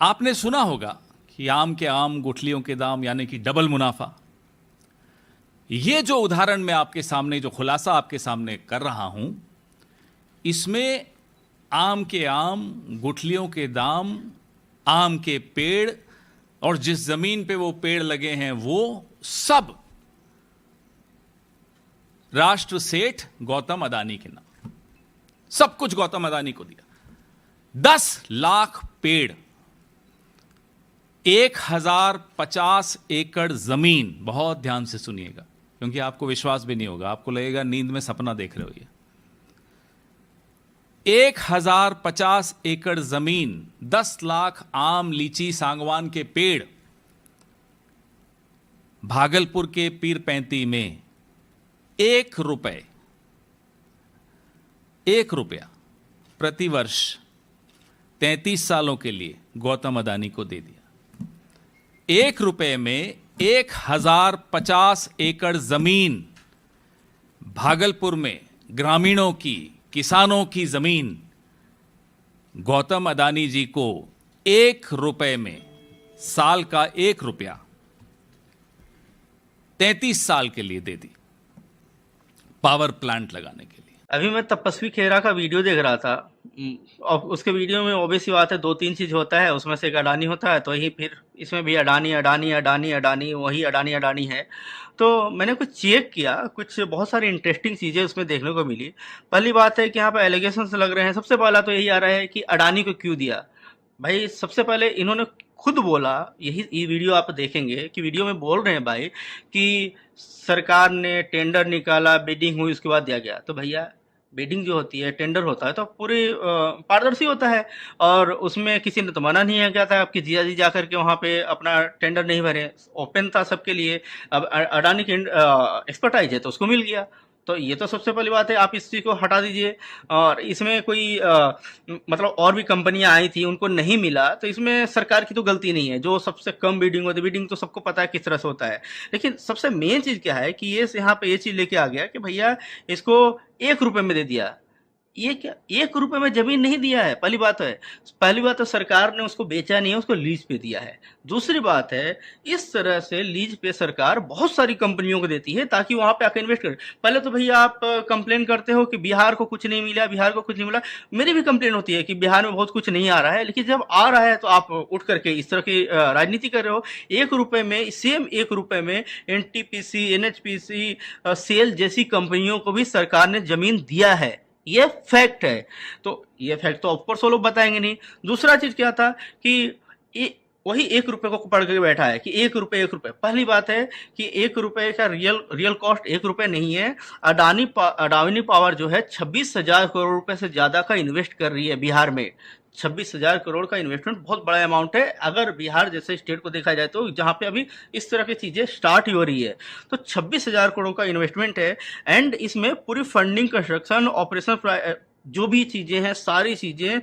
आपने सुना होगा कि आम के आम गुठलियों के दाम, यानी कि डबल मुनाफा। ये जो उदाहरण मैं आपके सामने, जो खुलासा आपके सामने कर रहा हूं, इसमें आम के आम, गुठलियों के दाम, आम के पेड़ और जिस जमीन पे वो पेड़ लगे हैं वो सब राष्ट्र सेठ गौतम अदानी के नाम। सब कुछ गौतम अदानी को दिया। 10 लाख पेड़, 1050 एकड़ जमीन। बहुत ध्यान से सुनिएगा क्योंकि आपको विश्वास भी नहीं होगा, आपको लगेगा नींद में सपना देख रहे हो। ये 1050 एकड़ जमीन, 10 लाख आम, लीची, सागवान के पेड़। भागलपुर के पीरपैंती में 1 रुपया प्रति वर्ष 33 सालों के लिए गौतम अदानी को दे दिया। 1 रुपये में 1050 एकड़ जमीन, भागलपुर में ग्रामीणों की, किसानों की जमीन गौतम अदानी जी को 1 रुपये में, साल का 1 रुपया 33 साल के लिए दे दी, पावर प्लांट लगाने के लिए। अभी मैं तपस्वी खेरा का वीडियो देख रहा था और उसके वीडियो में ऑब्वियस सी बात है 2-3 चीज होता है, उसमें से एक अडानी होता है, तो ही फिर इसमें भी अडानी अडानी अडानी अडानी, वही अडानी अडानी है। तो मैंने कुछ चेक किया, कुछ बहुत सारी इंटरेस्टिंग चीज़ें उसमें देखने को मिली। पहली बात है कि यहाँ पर एलिगेशंस लग रहे हैं। सबसे पहला तो यही आ रहा है कि अडानी को क्यों दिया। भाई सबसे पहले इन्होंने खुद बोला, यही ये वीडियो आप देखेंगे कि वीडियो में बोल रहे हैं भाई कि सरकार ने टेंडर निकाला, बिडिंग हुई, उसके बाद दिया गया। तो भैया बिडिंग जो होती है, टेंडर होता है तो पूरी पारदर्शी होता है और उसमें किसी ने तो मना नहीं है, क्या था आपकी जिया जी जाकर के वहाँ पे अपना टेंडर नहीं भरे, ओपन था सबके लिए। अब अडानी की एक्सपर्टाइज है तो उसको मिल गया। तो ये तो सबसे पहली बात है, आप इस चीज़ को हटा दीजिए। और इसमें कोई मतलब और भी कंपनियां आई थी, उनको नहीं मिला, तो इसमें सरकार की तो गलती नहीं है। जो सबसे कम बिडिंग होती है, बिडिंग तो सबको पता है किस तरह से होता है। लेकिन सबसे मेन चीज़ क्या है कि ये यहाँ पे ये चीज़ लेके आ गया कि भैया इसको 1 रुपये में दे दिया। ये क्या 1 रुपये में जमीन नहीं दिया है, पहली बात है। पहली बात तो सरकार ने उसको बेचा नहीं है, उसको लीज पे दिया है। दूसरी बात है, इस तरह से लीज पे सरकार बहुत सारी कंपनियों को देती है ताकि वहां पे आकर इन्वेस्ट करें। पहले तो भैया आप कंप्लेन करते हो कि बिहार को कुछ नहीं मिला, बिहार को कुछ नहीं मिला। मेरी भी कंप्लेन होती है कि बिहार में बहुत कुछ नहीं आ रहा है, लेकिन जब आ रहा है तो आप उठ करके इस तरह की राजनीति कर रहे हो। 1 रुपये में, सेम 1 रुपये में एनटीपीसी, एनएचपीसी, सेल जैसी कंपनियों को भी सरकार ने जमीन दिया है। ये फैक्ट है। तो ये फैक्ट तो ऑफकोर्स वो लोग बताएंगे नहीं। दूसरा चीज क्या था कि वही 1 रुपये को पढ़ के बैठा है कि 1 रुपये 1 रुपये। पहली बात है कि 1 रुपये का रियल कॉस्ट 1 रुपये नहीं है। अडानी पावर जो है 26,000 करोड़ रुपए से ज्यादा का इन्वेस्ट कर रही है बिहार में। 26,000 करोड़ का इन्वेस्टमेंट बहुत बड़ा अमाउंट है अगर बिहार जैसे स्टेट को देखा जाए तो, जहां पे अभी इस तरह की चीजें स्टार्ट ही हो रही है। तो 26,000 करोड़ का इन्वेस्टमेंट है एंड इसमें पूरी फंडिंग, कंस्ट्रक्शन, ऑपरेशन, जो भी चीजें हैं सारी चीजें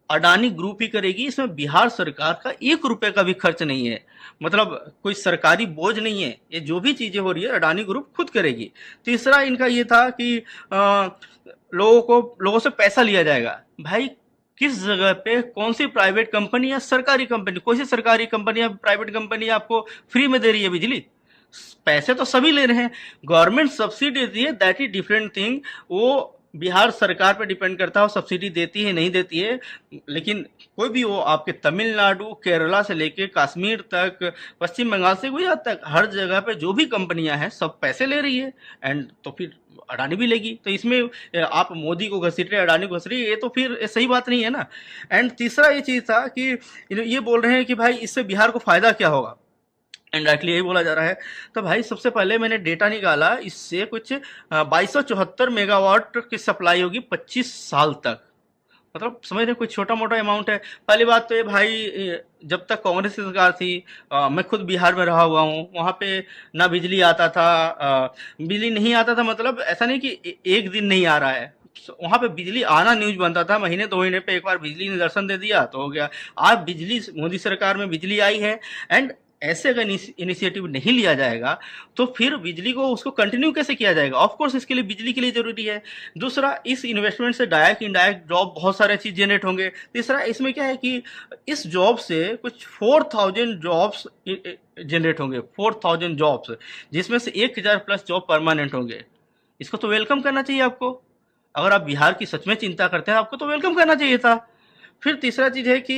अडानी ग्रुप ही करेगी। इसमें बिहार सरकार का 1 रुपये का भी खर्च नहीं है, मतलब कोई सरकारी बोझ नहीं है। ये जो भी चीजें हो रही है अडानी ग्रुप खुद करेगी। तीसरा इनका ये था कि लोगों से पैसा लिया जाएगा। भाई किस जगह पे कौन सी प्राइवेट कंपनी या सरकारी कंपनी, कोई सी सरकारी कंपनी या प्राइवेट कंपनी आपको फ्री में दे रही है बिजली? पैसे तो सभी ले रहे हैं। गवर्नमेंट सब्सिडी देती है, दैट इज डिफरेंट थिंग। वो बिहार सरकार पे डिपेंड करता है, वो सब्सिडी देती है नहीं देती है। लेकिन कोई भी हो, आपके तमिलनाडु, केरला से लेके कश्मीर तक, पश्चिम बंगाल से गुजरात तक, हर जगह पे जो भी कंपनियां हैं सब पैसे ले रही है एंड तो फिर अडानी भी लेगी। तो इसमें आप मोदी को घसीट रहे, अडानी को घसीट रहे, ये तो फिर सही बात नहीं है ना। एंड तीसरा ये चीज था कि ये बोल रहे हैं कि भाई इससे बिहार को फायदा क्या होगा, इनडायरेक्टली यही बोला जा रहा है। तो भाई सबसे पहले मैंने डेटा निकाला, इससे कुछ 2274 मेगावाट की सप्लाई होगी 25 साल तक। मतलब समझ रहे, कोई छोटा मोटा अमाउंट है। पहली बात तो ये भाई, जब तक कांग्रेस की सरकार थी, मैं खुद बिहार में रहा हुआ हूँ, वहाँ पे ना बिजली आता था, बिजली नहीं आता था, मतलब ऐसा नहीं कि एक दिन नहीं आ रहा है, वहाँ पे बिजली आना न्यूज बनता था। महीने 2 महीने पे एक बार बिजली ने दर्शन दे दिया तो हो गया। आज बिजली, मोदी सरकार में बिजली आई है एंड ऐसे अगर इनिशिएटिव नहीं लिया जाएगा तो फिर बिजली को उसको कंटिन्यू कैसे किया जाएगा? ऑफ कोर्स इसके लिए बिजली के लिए ज़रूरी है। दूसरा, इस इन्वेस्टमेंट से डायरेक्ट इनडायरेक्ट जॉब बहुत सारे चीज़ जनरेट होंगे। तीसरा, इसमें क्या है कि इस जॉब से कुछ 4000 जॉब्स जनरेट होंगे, 4000 जॉब्स, जिसमें से 1000 प्लस जॉब परमानेंट होंगे। इसको तो वेलकम करना चाहिए आपको। अगर आप बिहार की सच में चिंता करते हैं, आपको तो वेलकम करना चाहिए था। फिर तीसरा चीज़ है कि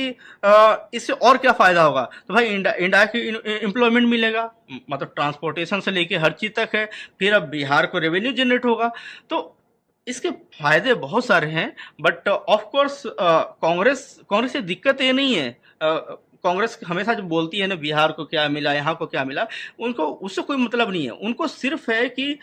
इससे और क्या फ़ायदा होगा? तो भाई इनडायरेक्ट एम्प्लॉयमेंट मिलेगा, मतलब ट्रांसपोर्टेशन से लेके हर चीज़ तक है। फिर अब बिहार को रेवेन्यू जनरेट होगा। तो इसके फ़ायदे बहुत सारे हैं, बट ऑफ कोर्स कांग्रेस से दिक्कत ये नहीं है। कांग्रेस हमेशा जो बोलती है ना, बिहार को क्या मिला, यहाँ को क्या मिला, उनको उससे कोई मतलब नहीं है। उनको सिर्फ है कि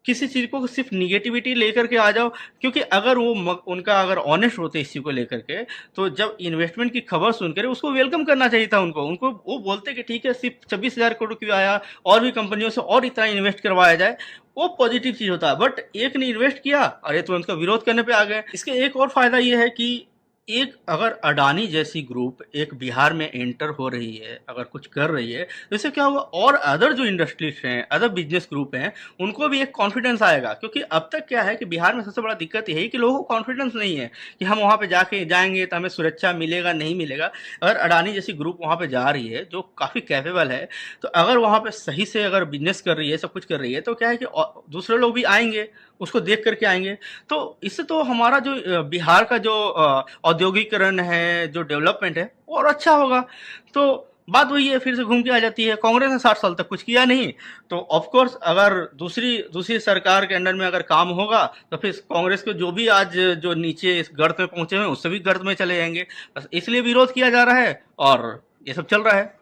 किसी चीज़ को सिर्फ निगेटिविटी लेकर के आ जाओ, क्योंकि अगर वो उनका अगर ऑनेस्ट होते इस चीज़ को लेकर के, तो जब इन्वेस्टमेंट की खबर सुनकर उसको वेलकम करना चाहिए था उनको वो बोलते कि ठीक है, सिर्फ 26,000 करोड़ क्यों आया, और भी कंपनियों से और इतना इन्वेस्ट करवाया जाए, वो पॉजिटिव चीज़ होता है। बट एक ने इन्वेस्ट किया और ये तुरंत का विरोध करने पे आ गए। इसके एक और फायदा ये है कि एक अगर अडानी जैसी ग्रुप एक बिहार में एंटर हो रही है, अगर कुछ कर रही है, तो इससे क्या होगा, और अदर जो इंडस्ट्रीज हैं, अदर बिजनेस ग्रुप हैं, उनको भी एक कॉन्फिडेंस आएगा। क्योंकि अब तक क्या है कि बिहार में सबसे बड़ा दिक्कत यही कि लोगों को कॉन्फिडेंस नहीं है कि हम वहाँ पे जाएंगे तो हमें सुरक्षा मिलेगा नहीं मिलेगा। अगर अडानी जैसी ग्रुप वहाँ पे जा रही है जो काफ़ी कैपेबल है, तो अगर वहाँ पे सही से अगर बिजनेस कर रही है, सब कुछ कर रही है, तो क्या है कि दूसरे लोग भी आएंगे, उसको देख करके आएंगे। तो इससे तो हमारा जो बिहार का जो औद्योगिकरण है, जो डेवलपमेंट है, वो और अच्छा होगा। तो बात वही है, फिर से घूम के आ जाती है, कांग्रेस ने 60 साल तक कुछ किया नहीं, तो ऑफ कोर्स अगर दूसरी सरकार के अंडर में अगर काम होगा, तो फिर कांग्रेस के जो भी आज जो नीचे इस गर्त में पहुंचे हुए हैं, उससे भी गर्त में चले जाएंगे। बस इसलिए विरोध किया जा रहा है और ये सब चल रहा है।